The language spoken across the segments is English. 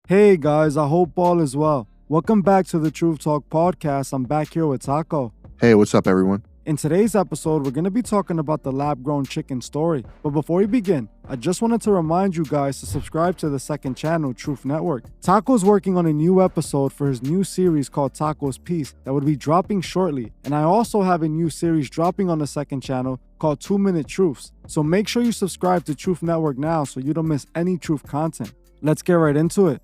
Hey guys, I hope all is well. Welcome back to the Truth Talk podcast. I'm back here with Taco. Hey, what's up, everyone? In today's episode, we're going to be talking about the lab-grown chicken story. But before we begin, I just wanted to remind you guys to subscribe to the second channel, Truth Network. Taco's working on a new episode for his new series called Taco's Piece that would be dropping shortly. And I also have a new series dropping on the second channel called 2-Minute Truths. So make sure you subscribe to Truth Network now so you don't miss any truth content. Let's get right into it.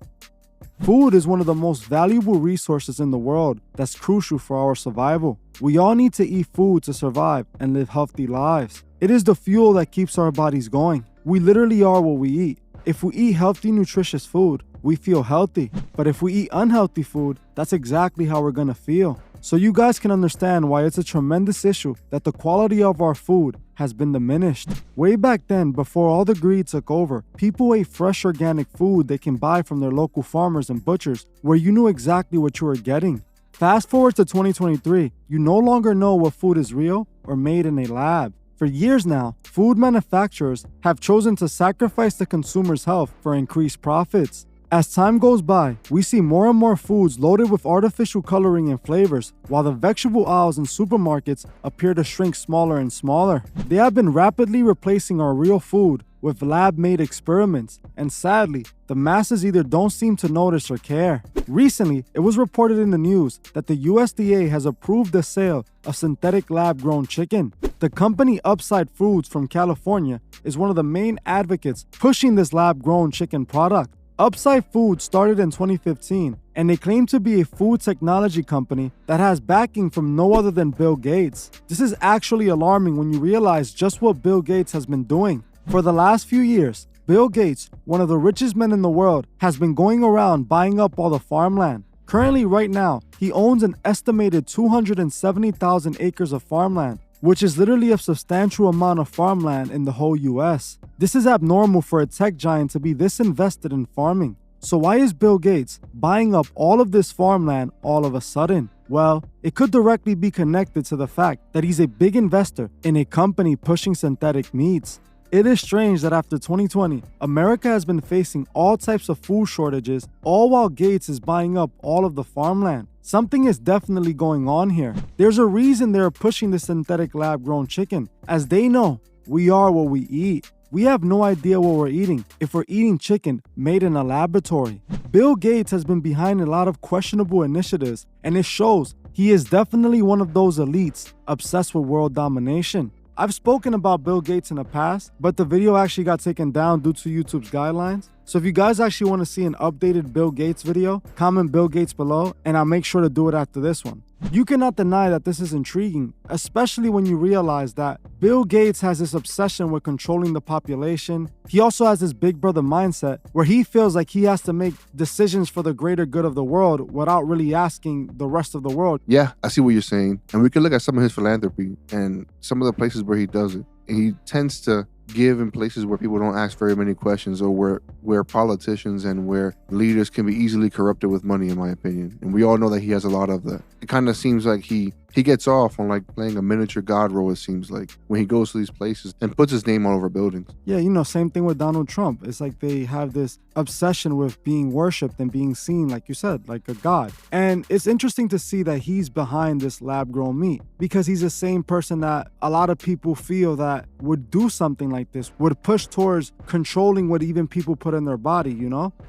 Food is one of the most valuable resources in the world that's crucial for our survival. We all need to eat food to survive and live healthy lives. It is the fuel that keeps our bodies going. We literally are what we eat. If we eat healthy, nutritious food, we feel healthy. But if we eat unhealthy food, that's exactly how we're gonna feel. So you guys can understand why it's a tremendous issue that the quality of our food has been diminished. Way back then, before all the greed took over, people ate fresh organic food they can buy from their local farmers and butchers, where you knew exactly what you were getting. Fast forward to 2023, you no longer know what food is real or made in a lab. For years now, food manufacturers have chosen to sacrifice the consumer's health for increased profits. As time goes by, we see more and more foods loaded with artificial coloring and flavors, while the vegetable aisles in supermarkets appear to shrink smaller and smaller. They have been rapidly replacing our real food with lab-made experiments, and sadly, the masses either don't seem to notice or care. Recently, it was reported in the news that the USDA has approved the sale of synthetic lab-grown chicken. The company Upside Foods from California is one of the main advocates pushing this lab-grown chicken product. Upside Foods started in 2015, and they claim to be a food technology company that has backing from no other than Bill Gates. This is actually alarming when you realize just what Bill Gates has been doing. For the last few years, Bill Gates, one of the richest men in the world, has been going around buying up all the farmland. Currently, right now, he owns an estimated 270,000 acres of farmland, which is literally a substantial amount of farmland in the whole US. This is abnormal for a tech giant to be this invested in farming. So why is Bill Gates buying up all of this farmland all of a sudden? Well, it could directly be connected to the fact that he's a big investor in a company pushing synthetic meats. It is strange that after 2020, America has been facing all types of food shortages, all while Gates is buying up all of the farmland. Something is definitely going on here. There's a reason they're pushing the synthetic lab-grown chicken, as they know we are what we eat. We have no idea what we're eating if we're eating chicken made in a laboratory. Bill Gates has been behind a lot of questionable initiatives, and it shows he is definitely one of those elites obsessed with world domination. I've spoken about Bill Gates in the past, but the video actually got taken down due to YouTube's guidelines. So if you guys actually want to see an updated Bill Gates video, comment Bill Gates below, and I'll make sure to do it after this one. You cannot deny that this is intriguing, especially when you realize that Bill Gates has this obsession with controlling the population. He also has this big brother mindset where he feels like he has to make decisions for the greater good of the world without really asking the rest of the world. Yeah, I see what you're saying. And we can look at some of his philanthropy and some of the places where he does it. And he tends to give in places where people don't ask very many questions, or where politicians and where leaders can be easily corrupted with money, in my opinion. And we all know that he has a lot of that. It kind of seems like he gets off on like playing a miniature god role, it seems like, when he goes to these places and puts his name all over buildings. Yeah, same thing with Donald Trump. It's like they have this obsession with being worshipped and being seen, like you said, like a god. And it's interesting to see that he's behind this lab-grown meat, because he's the same person that a lot of people feel that would do something like this, would push towards controlling what even people put in their body,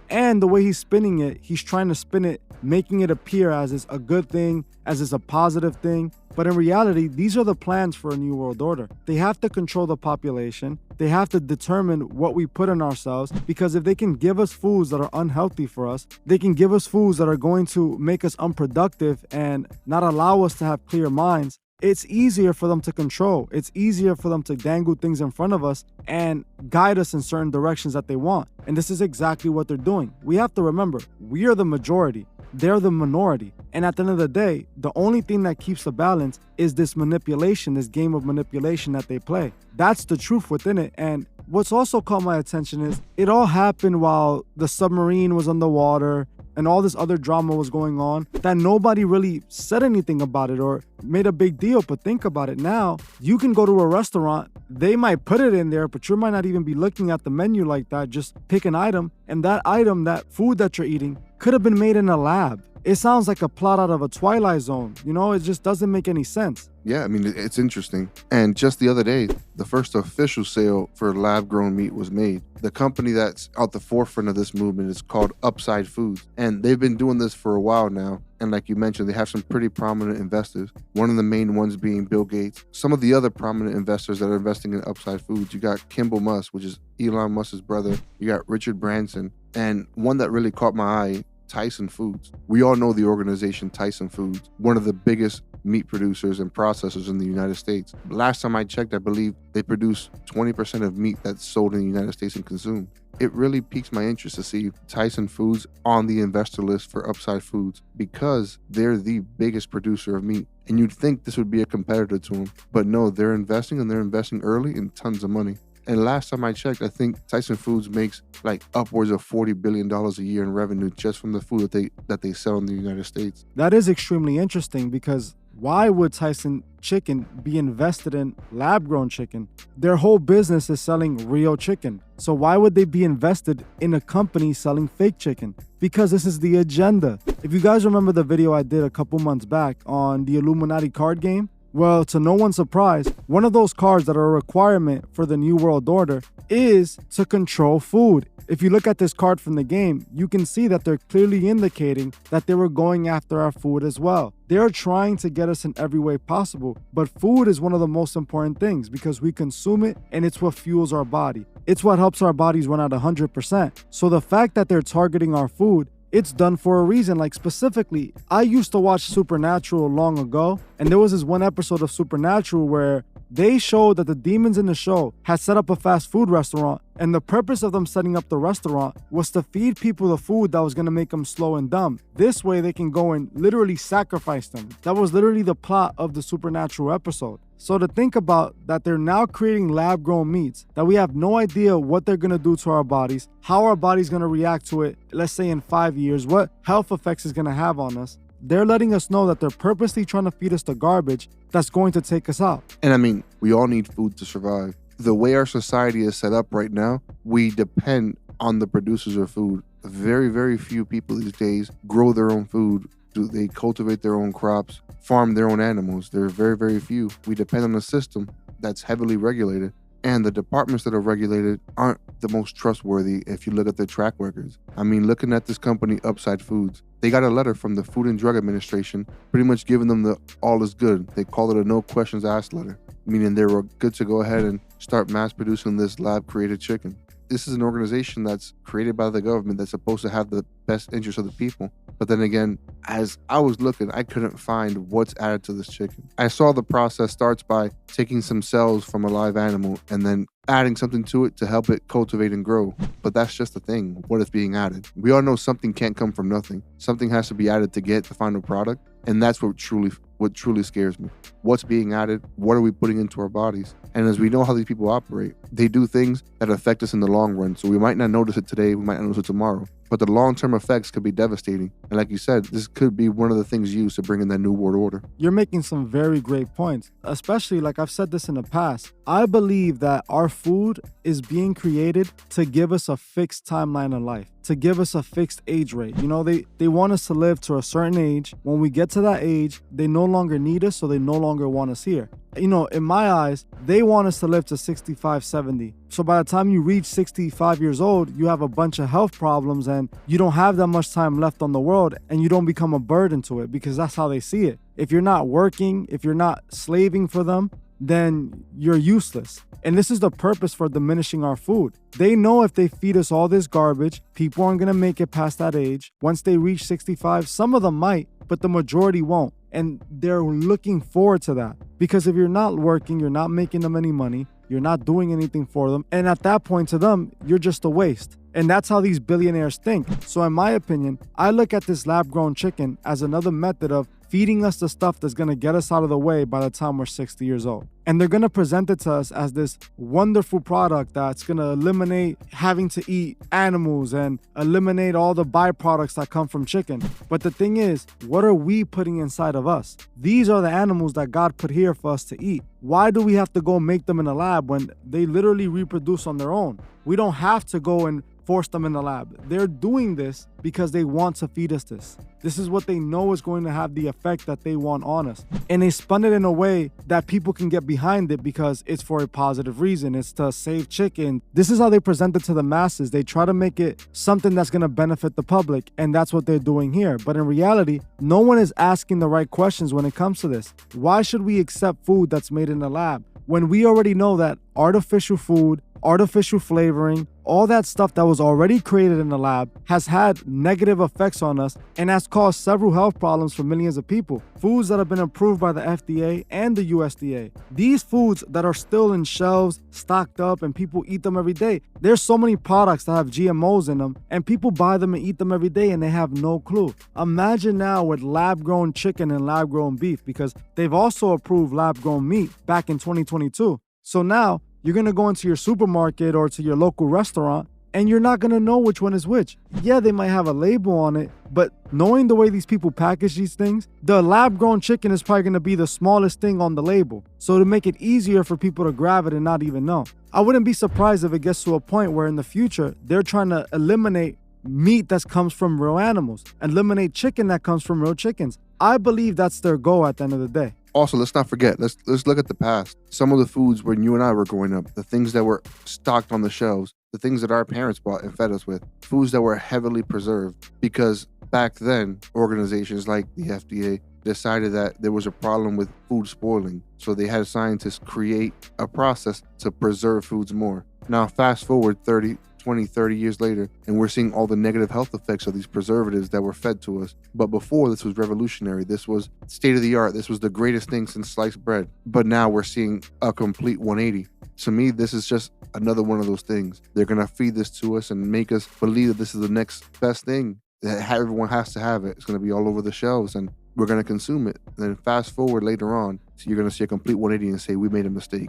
And the way he's spinning it, he's trying to spin it, making it appear as it's a good thing, as it's a positive thing. But in reality, these are the plans for a new world order. They have to control the population. They have to determine what we put in ourselves, because if they can give us foods that are unhealthy for us, they can give us foods that are going to make us unproductive and not allow us to have clear minds. It's easier for them to control. It's easier for them to dangle things in front of us and guide us in certain directions that they want. And this is exactly what they're doing. We have to remember, we are the majority. They're the minority. And at the end of the day, the only thing that keeps the balance is this manipulation, this game of manipulation that they play. That's the truth within it. And what's also caught my attention is it all happened while the submarine was underwater. and all this other drama was going on that nobody really said anything about it or made a big deal. But think about it now. You can go to a restaurant, they might put it in there, but you might not even be looking at the menu like that. Just pick an item, and that item, that food that you're eating, could have been made in a lab. It sounds like a plot out of a Twilight Zone. It just doesn't make any sense. Yeah, I mean, it's interesting. And just the other day, the first official sale for lab-grown meat was made. The company that's at the forefront of this movement is called Upside Foods. And they've been doing this for a while now. And like you mentioned, they have some pretty prominent investors. One of the main ones being Bill Gates. Some of the other prominent investors that are investing in Upside Foods, you got Kimball Musk, which is Elon Musk's brother. You got Richard Branson. And one that really caught my eye, Tyson Foods. We all know the organization Tyson Foods, one of the biggest meat producers and processors in the United States. Last time I checked, I believe they produce 20% of meat that's sold in the United States and consumed. It really piques my interest to see Tyson Foods on the investor list for Upside Foods because they're the biggest producer of meat. And you'd think this would be a competitor to them, but no, they're investing, and they're investing early in tons of money. And last time I checked, I think Tyson Foods makes like upwards of $40 billion a year in revenue just from the food that they sell in the United States. That is extremely interesting because why would Tyson Chicken be invested in lab-grown chicken? Their whole business is selling real chicken. So why would they be invested in a company selling fake chicken? Because this is the agenda. If you guys remember the video I did a couple months back on the Illuminati card game, well, to no one's surprise, one of those cards that are a requirement for the New World Order is to control food. If you look at this card from the game, you can see that they're clearly indicating that they were going after our food as well. They're trying to get us in every way possible, but food is one of the most important things because we consume it and it's what fuels our body. It's what helps our bodies run at 100%. So the fact that they're targeting our food, it's done for a reason. Like specifically, I used to watch Supernatural long ago, and there was this one episode of Supernatural where they showed that the demons in the show had set up a fast food restaurant, and the purpose of them setting up the restaurant was to feed people the food that was going to make them slow and dumb. This way they can go and literally sacrifice them. That was literally the plot of the Supernatural episode. So to think about that, they're now creating lab-grown meats that we have no idea what they're going to do to our bodies, how our body's going to react to it, let's say in 5 years, what health effects it's going to have on us. They're letting us know that they're purposely trying to feed us the garbage that's going to take us out. And I mean, we all need food to survive. The way our society is set up right now, we depend on the producers of food. Very, very few people these days grow their own food. They cultivate their own crops, farm their own animals. There are very, very few. We depend on a system that's heavily regulated. And the departments that are regulated aren't the most trustworthy if you look at their track records. I mean, looking at this company, Upside Foods, they got a letter from the Food and Drug Administration pretty much giving them the all is good. They call it a no questions asked letter, meaning they were good to go ahead and start mass producing this lab-created chicken. This is an organization that's created by the government that's supposed to have the best interest of the people. But then again, as I was looking, I couldn't find what's added to this chicken. I saw the process starts by taking some cells from a live animal and then adding something to it to help it cultivate and grow. But that's just the thing, what is being added. We all know something can't come from nothing. Something has to be added to get the final product. And that's what truly scares me. What's being added? What are we putting into our bodies? And as we know how these people operate, they do things that affect us in the long run. So we might not notice it today, we might not notice it tomorrow. But the long-term effects could be devastating. And like you said, this could be one of the things used to bring in that new world order. You're making some very great points, especially like I've said this in the past. I believe that our food is being created to give us a fixed timeline of life, to give us a fixed age rate. You know, they want us to live to a certain age. When we get to that age, they no longer need us, so they no longer want us here. You know, in my eyes, they want us to live to 65, 70. So by the time you reach 65 years old, you have a bunch of health problems and you don't have that much time left on the world and you don't become a burden to it because that's how they see it. If you're not working, if you're not slaving for them, then you're useless. And this is the purpose for diminishing our food. They know if they feed us all this garbage, people aren't going to make it past that age. Once they reach 65, some of them might, but the majority won't. And they're looking forward to that. Because if you're not working, you're not making them any money, you're not doing anything for them. And at that point to them, you're just a waste. And that's how these billionaires think. So in my opinion, I look at this lab-grown chicken as another method of feeding us the stuff that's going to get us out of the way by the time we're 60 years old. And they're going to present it to us as this wonderful product that's going to eliminate having to eat animals and eliminate all the byproducts that come from chicken. But the thing is, what are we putting inside of us? These are the animals that God put here for us to eat. Why do we have to go make them in a lab when they literally reproduce on their own? We don't have to go and force them in the lab. They're doing this because they want to feed us this. This is what they know is going to have the effect that they want on us. And they spun it in a way that people can get behind it because it's for a positive reason. It's to save chicken. This is how they present it to the masses. They try to make it something that's going to benefit the public, and that's what they're doing here. But in reality, no one is asking the right questions when it comes to this. Why should we accept food that's made in the lab when we already know that artificial food, artificial flavoring, all that stuff that was already created in the lab has had negative effects on us and has caused several health problems for millions of people. Foods that have been approved by the FDA and the USDA. These foods that are still in shelves, stocked up, and people eat them every day. There's so many products that have GMOs in them, and people buy them and eat them every day, and they have no clue. Imagine now with lab-grown chicken and lab-grown beef, because they've also approved lab-grown meat back in 2022. So now, you're going to go into your supermarket or to your local restaurant and you're not going to know which one is which. Yeah, they might have a label on it, but knowing the way these people package these things, the lab-grown chicken is probably going to be the smallest thing on the label. So to make it easier for people to grab it and not even know. I wouldn't be surprised if it gets to a point where in the future, they're trying to eliminate meat that comes from real animals, eliminate chicken that comes from real chickens. I believe that's their goal at the end of the day. Also, let's not forget, let's look at the past. Some of the foods when you and I were growing up, the things that were stocked on the shelves, the things that our parents bought and fed us with, foods that were heavily preserved. Because back then, organizations like the FDA decided that there was a problem with food spoiling. So they had scientists create a process to preserve foods more. Now, fast forward 20, 30 years later, and we're seeing all the negative health effects of these preservatives that were fed to us. But before, this was revolutionary. This was state of the art. This was the greatest thing since sliced bread. But now we're seeing a complete 180. To me, this is just another one of those things. They're going to feed this to us and make us believe that this is the next best thing, that everyone has to have it. It's going to be all over the shelves and we're going to consume it. And then fast forward later on, so you're going to see a complete 180 and say, we made a mistake,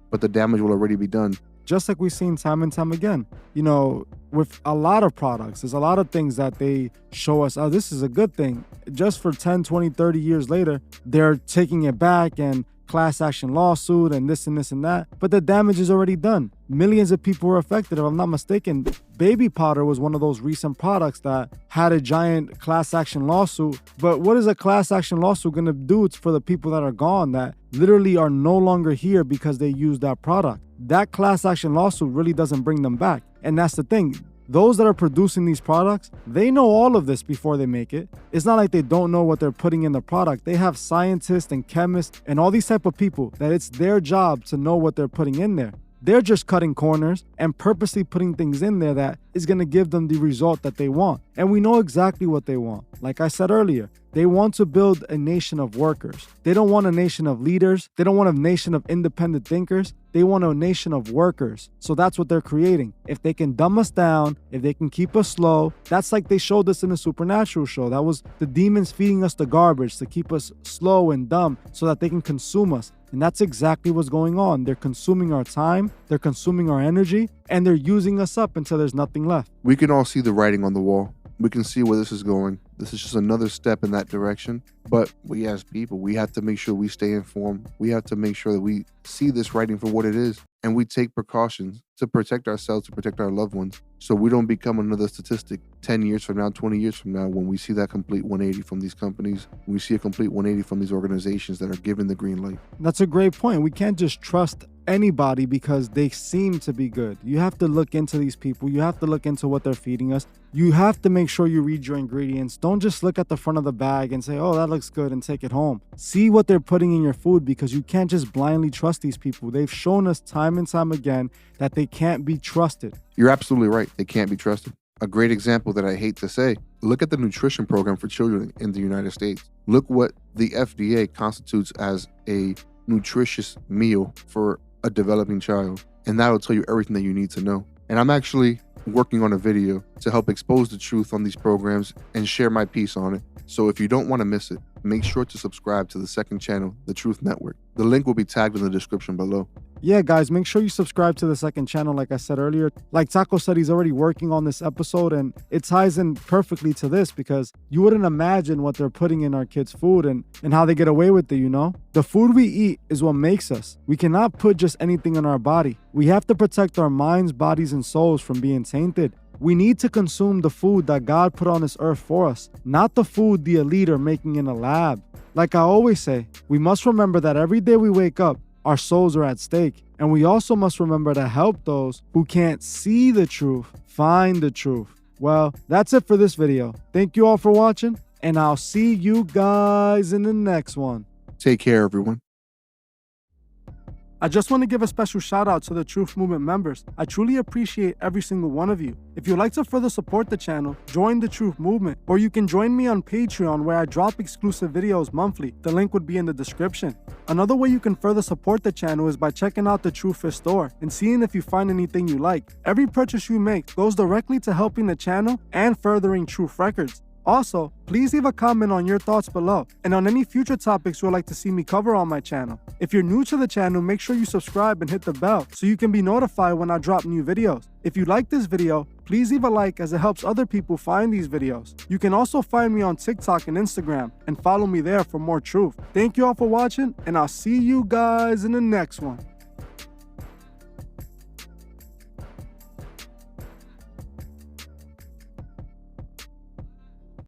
but the damage will already be done. Just like we've seen time and time again, with a lot of products, there's a lot of things that they show us, oh, this is a good thing. Just for 10, 20, 30 years later, they're taking it back and class action lawsuit and this and this and that. But the damage is already done. Millions of people were affected. If I'm not mistaken, baby powder was one of those recent products that had a giant class action lawsuit. But what is a class action lawsuit going to do for the people that are gone, that literally are no longer here because they used that product? That class action lawsuit really doesn't bring them back. And that's the thing. Those that are producing these products, they know all of this before they make it. It's not like they don't know what they're putting in the product. They have scientists and chemists and all these type of people that it's their job to know what they're putting in there. They're just cutting corners and purposely putting things in there that is going to give them the result that they want. And we know exactly what they want. Like I said earlier, they want to build a nation of workers. They don't want a nation of leaders. They don't want a nation of independent thinkers. They want a nation of workers. So that's what they're creating. If they can dumb us down, if they can keep us slow, that's like they showed us in the Supernatural show. That was the demons feeding us the garbage to keep us slow and dumb so that they can consume us. And that's exactly what's going on. They're consuming our time, they're consuming our energy, and they're using us up until there's nothing left. We can all see the writing on the wall. We can see where this is going. This is just another step in that direction. But we as people, we have to make sure we stay informed. We have to make sure that we see this writing for what it is. And we take precautions to protect ourselves, to protect our loved ones. So we don't become another statistic 10 years from now, 20 years from now, when we see that complete 180 from these companies. We see a complete 180 from these organizations that are given the green light. That's a great point. We can't just trust anybody because they seem to be good. You have to look into these people. You have to look into what they're feeding us. You have to make sure you read your ingredients. Don't just look at the front of the bag and say, oh, that looks good, and take it home. See what they're putting in your food, because you can't just blindly trust these people. They've shown us time and time again that they can't be trusted. You're absolutely right. They can't be trusted. A great example that I hate to say, look at the nutrition program for children in the United States. Look what the FDA constitutes as a nutritious meal for a developing child. And that will tell you everything that you need to know. And I'm actually working on a video to help expose the truth on these programs and share my piece on it. So if you don't want to miss it, make sure to subscribe to the second channel, The Truth Network. The link will be tagged in the description below. Yeah, guys, make sure you subscribe to the second channel, like I said earlier. Like Taco said, he's already working on this episode, and it ties in perfectly to this because you wouldn't imagine what they're putting in our kids' food and how they get away with it, you know? The food we eat is what makes us. We cannot put just anything in our body. We have to protect our minds, bodies, and souls from being tainted. We need to consume the food that God put on this earth for us, not the food the elite are making in a lab. Like I always say, we must remember that every day we wake up, our souls are at stake. And we also must remember to help those who can't see the truth find the truth. Well, that's it for this video. Thank you all for watching, and I'll see you guys in the next one. Take care, everyone. I just want to give a special shout out to the Truth Movement members. I truly appreciate every single one of you. If you'd like to further support the channel, join the Truth Movement, or you can join me on Patreon where I drop exclusive videos monthly. The link would be in the description. Another way you can further support the channel is by checking out the Truth Fish store and seeing if you find anything you like. Every purchase you make goes directly to helping the channel and furthering Truth Records. Also, please leave a comment on your thoughts below and on any future topics you would like to see me cover on my channel. If you're new to the channel, make sure you subscribe and hit the bell so you can be notified when I drop new videos. If you like this video, please leave a like as it helps other people find these videos. You can also find me on TikTok and Instagram and follow me there for more truth. Thank you all for watching, and I'll see you guys in the next one.